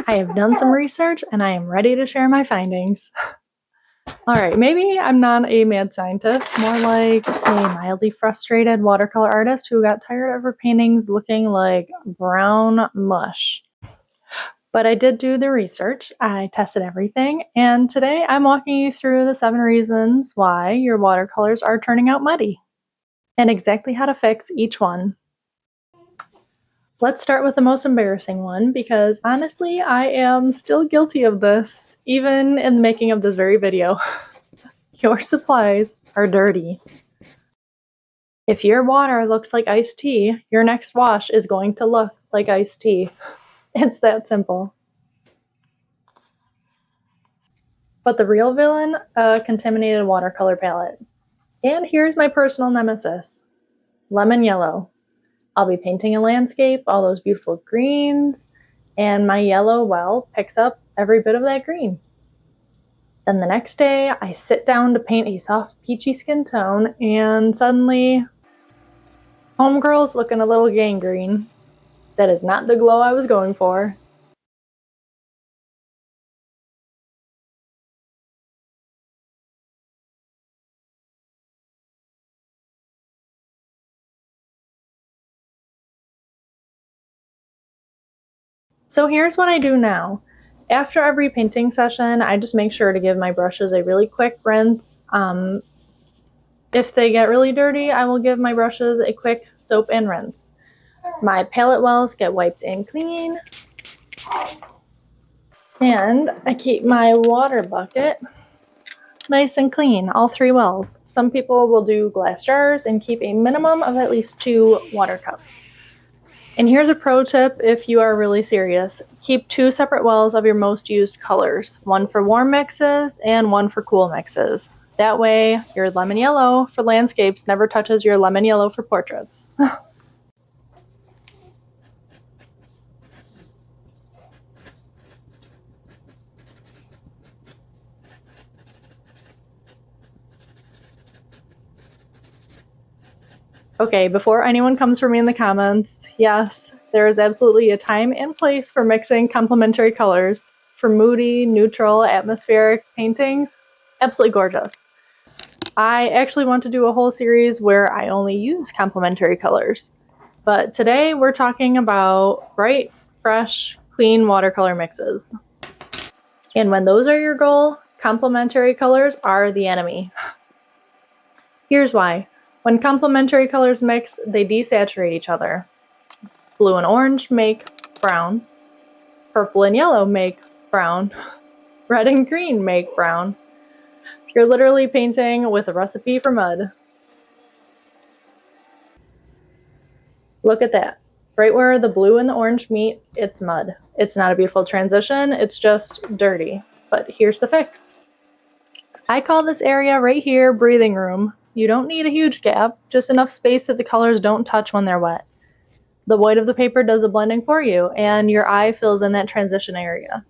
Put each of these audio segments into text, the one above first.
I have done some research and I am ready to share my findings. Alright, maybe I'm not a mad scientist, more like a mildly frustrated watercolor artist who got tired of her paintings looking like brown mush. But I did do the research, I tested everything, and today I'm walking you through the 7 reasons why your watercolors are turning out muddy, and exactly how to fix each one. Let's start with the most embarrassing one, because honestly, I am still guilty of this, even in the making of this very video. Your supplies are dirty. If your water looks like iced tea, your next wash is going to look like iced tea. It's that simple. But the real villain, a contaminated watercolor palette. And here's my personal nemesis, lemon yellow. I'll be painting a landscape, all those beautiful greens, and my yellow well picks up every bit of that green. Then the next day, I sit down to paint a soft peachy skin tone, and suddenly, homegirl's looking a little gangrene. That is not the glow I was going for. So here's what I do now. After every painting session, I just make sure to give my brushes a really quick rinse. If they get really dirty, I will give my brushes a quick soap and rinse. My palette wells get wiped and clean. And I keep my water bucket nice and clean, all 3 wells. Some people will do glass jars and keep a minimum of at least 2 water cups. And here's a pro tip if you are really serious. Keep 2 separate wells of your most used colors, one for warm mixes and one for cool mixes. That way, your lemon yellow for landscapes never touches your lemon yellow for portraits. Okay, before anyone comes for me in the comments, yes, there is absolutely a time and place for mixing complementary colors. For moody, neutral, atmospheric paintings, absolutely gorgeous. I actually want to do a whole series where I only use complementary colors. But today we're talking about bright, fresh, clean watercolor mixes. And when those are your goal, complementary colors are the enemy. Here's why. When complementary colors mix, they desaturate each other. Blue and orange make brown. Purple and yellow make brown. Red and green make brown. You're literally painting with a recipe for mud. Look at that. Right where the blue and the orange meet, it's mud. It's not a beautiful transition, it's just dirty. But here's the fix. I call this area right here breathing room. You don't need a huge gap, just enough space that the colors don't touch when they're wet. The white of the paper does the blending for you, and your eye fills in that transition area.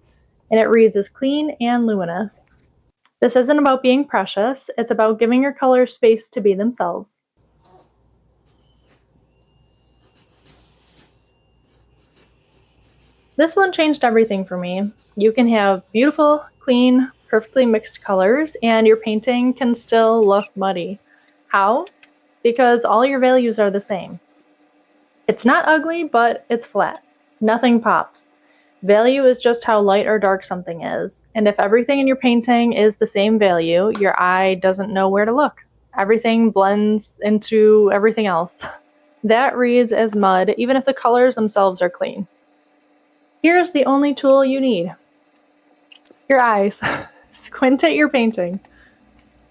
And it reads as clean and luminous. This isn't about being precious, it's about giving your colors space to be themselves. This one changed everything for me. You can have beautiful, clean, perfectly mixed colors, and your painting can still look muddy. How? Because all your values are the same. It's not ugly, but it's flat. Nothing pops. Value is just how light or dark something is, and if everything in your painting is the same value, your eye doesn't know where to look. Everything blends into everything else. That reads as mud, even if the colors themselves are clean. Here's the only tool you need. Your eyes. Squint at your painting.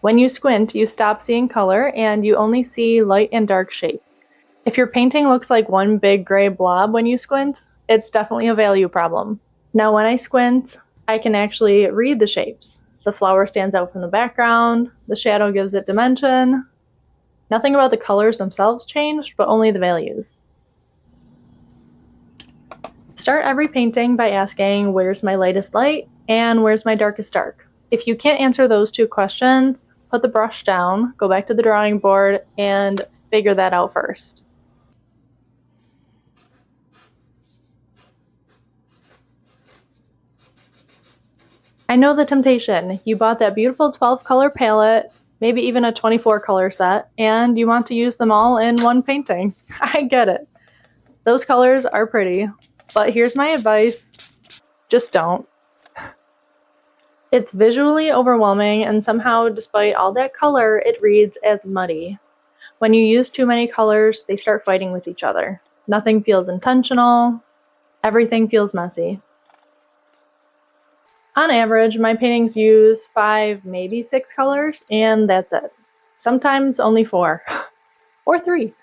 When you squint, you stop seeing color and you only see light and dark shapes. If your painting looks like one big gray blob when you squint, it's definitely a value problem. Now when I squint, I can actually read the shapes. The flower stands out from the background, the shadow gives it dimension. Nothing about the colors themselves changed, but only the values. Start every painting by asking, where's my lightest light and where's my darkest dark? If you can't answer those 2 questions, put the brush down, go back to the drawing board, and figure that out first. I know the temptation. You bought that beautiful 12 color palette, maybe even a 24 color set, and you want to use them all in one painting. I get it. Those colors are pretty, but here's my advice: just don't. It's visually overwhelming, and somehow, despite all that color, it reads as muddy. When you use too many colors, they start fighting with each other. Nothing feels intentional, everything feels messy. On average, my paintings use 5, maybe 6 colors, and that's it. Sometimes only 4. Or 3.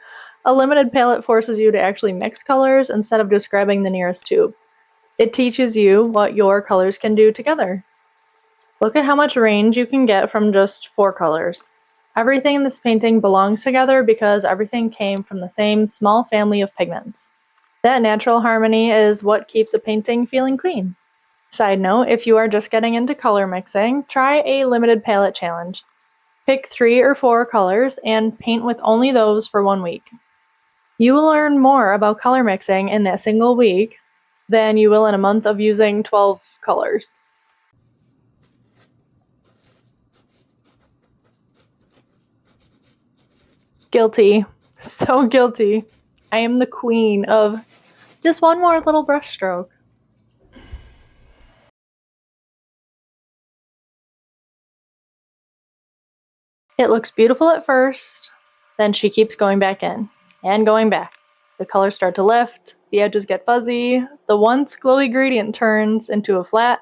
A limited palette forces you to actually mix colors instead of just grabbing the nearest tube. It teaches you what your colors can do together. Look at how much range you can get from just 4 colors. Everything in this painting belongs together because everything came from the same small family of pigments. That natural harmony is what keeps a painting feeling clean. Side note, if you are just getting into color mixing, try a limited palette challenge. Pick 3 or 4 colors and paint with only those for 1 week. You will learn more about color mixing in that single week than you will in a month of using 12 colors. Guilty. So guilty. I am the queen of just one more little brush stroke. It looks beautiful at first, then she keeps going back in and going back. The colors start to lift, the edges get fuzzy, the once glowy gradient turns into a flat,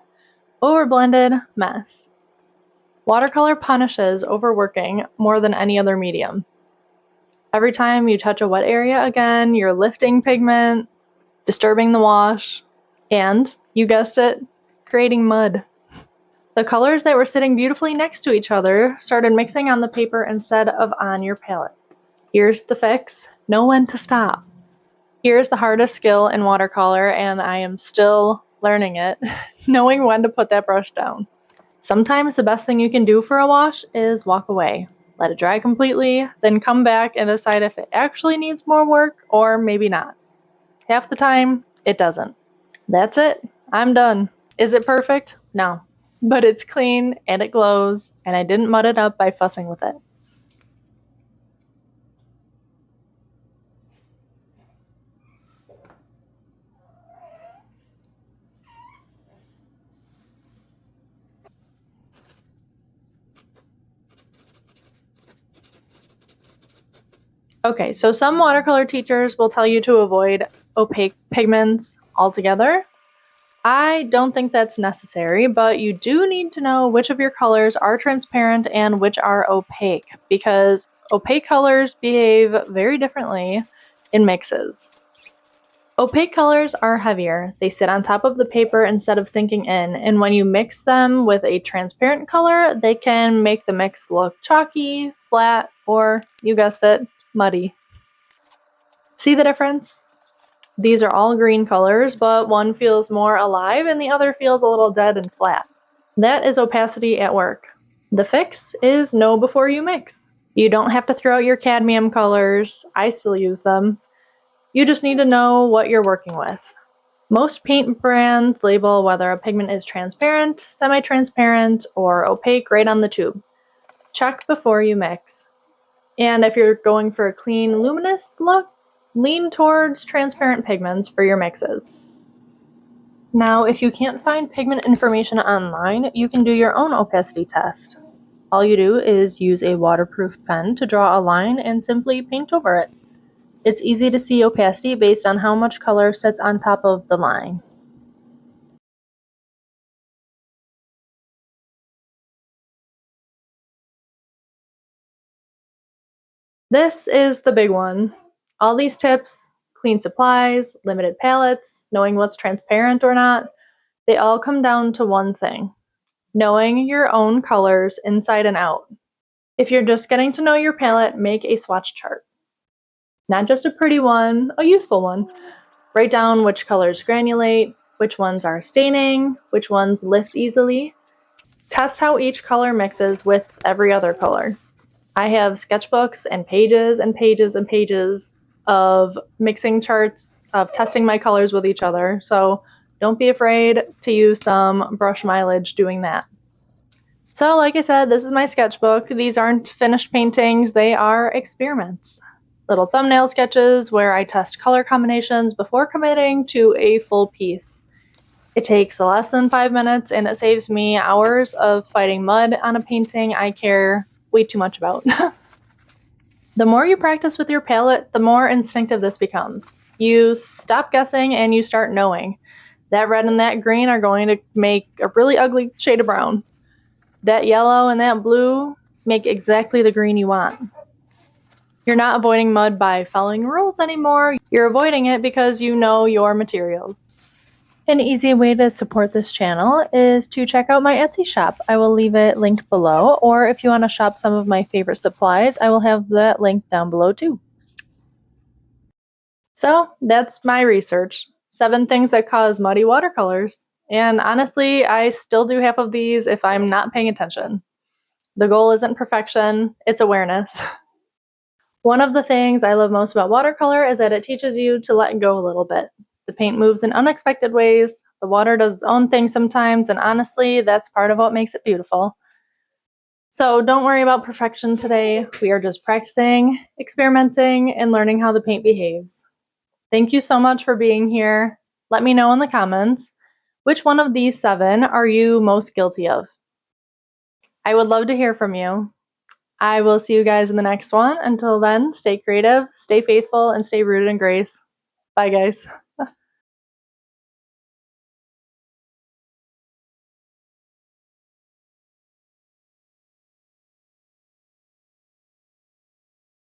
overblended mess. Watercolor punishes overworking more than any other medium. Every time you touch a wet area again, you're lifting pigment, disturbing the wash, and, you guessed it, creating mud. The colors that were sitting beautifully next to each other started mixing on the paper instead of on your palette. Here's the fix: know when to stop. Here's the hardest skill in watercolor, and I am still learning it, knowing when to put that brush down. Sometimes the best thing you can do for a wash is walk away. Let it dry completely, then come back and decide if it actually needs more work or maybe not. Half the time, it doesn't. That's it. I'm done. Is it perfect? No. But it's clean and it glows, and I didn't mud it up by fussing with it. Okay, so some watercolor teachers will tell you to avoid opaque pigments altogether. I don't think that's necessary, but you do need to know which of your colors are transparent and which are opaque, because opaque colors behave very differently in mixes. Opaque colors are heavier. They sit on top of the paper instead of sinking in, and when you mix them with a transparent color, they can make the mix look chalky, flat, or, you guessed it, muddy. See the difference? These are all green colors, but one feels more alive and the other feels a little dead and flat. That is opacity at work. The fix is know before you mix. You don't have to throw out your cadmium colors. I still use them. You just need to know what you're working with. Most paint brands label whether a pigment is transparent, semi-transparent, or opaque right on the tube. Check before you mix. And if you're going for a clean, luminous look, lean towards transparent pigments for your mixes. Now, if you can't find pigment information online, you can do your own opacity test. All you do is use a waterproof pen to draw a line and simply paint over it. It's easy to see opacity based on how much color sits on top of the line. This is the big one. All these tips, clean supplies, limited palettes, knowing what's transparent or not, they all come down to one thing: knowing your own colors inside and out. If you're just getting to know your palette, make a swatch chart. Not just a pretty one, a useful one. Write down which colors granulate, which ones are staining, which ones lift easily. Test how each color mixes with every other color. I have sketchbooks and pages and pages and pages of mixing charts, of testing my colors with each other, so Don't be afraid to use some brush mileage doing that. So like I said, this is my sketchbook. These aren't finished paintings, they are experiments. Little thumbnail sketches where I test color combinations before committing to a full piece. It takes less than 5 minutes and it saves me hours of fighting mud on a painting I care way too much about. The more you practice with your palette, the more instinctive this becomes. You stop guessing and you start knowing. That red and that green are going to make a really ugly shade of brown. That yellow and that blue make exactly the green you want. You're not avoiding mud by following rules anymore. You're avoiding it because you know your materials. An easy way to support this channel is to check out my Etsy shop. I will leave it linked below, or if you want to shop some of my favorite supplies, I will have that link down below too. So that's my research. 7 things that cause muddy watercolors. And honestly, I still do half of these if I'm not paying attention. The goal isn't perfection, it's awareness. One of the things I love most about watercolor is that it teaches you to let go a little bit. The paint moves in unexpected ways, the water does its own thing sometimes, and honestly, that's part of what makes it beautiful. So don't worry about perfection today. We are just practicing, experimenting, and learning how the paint behaves. Thank you so much for being here. Let me know in the comments, which one of these 7 are you most guilty of? I would love to hear from you. I will see you guys in the next one. Until then, stay creative, stay faithful, and stay rooted in grace. Bye, guys.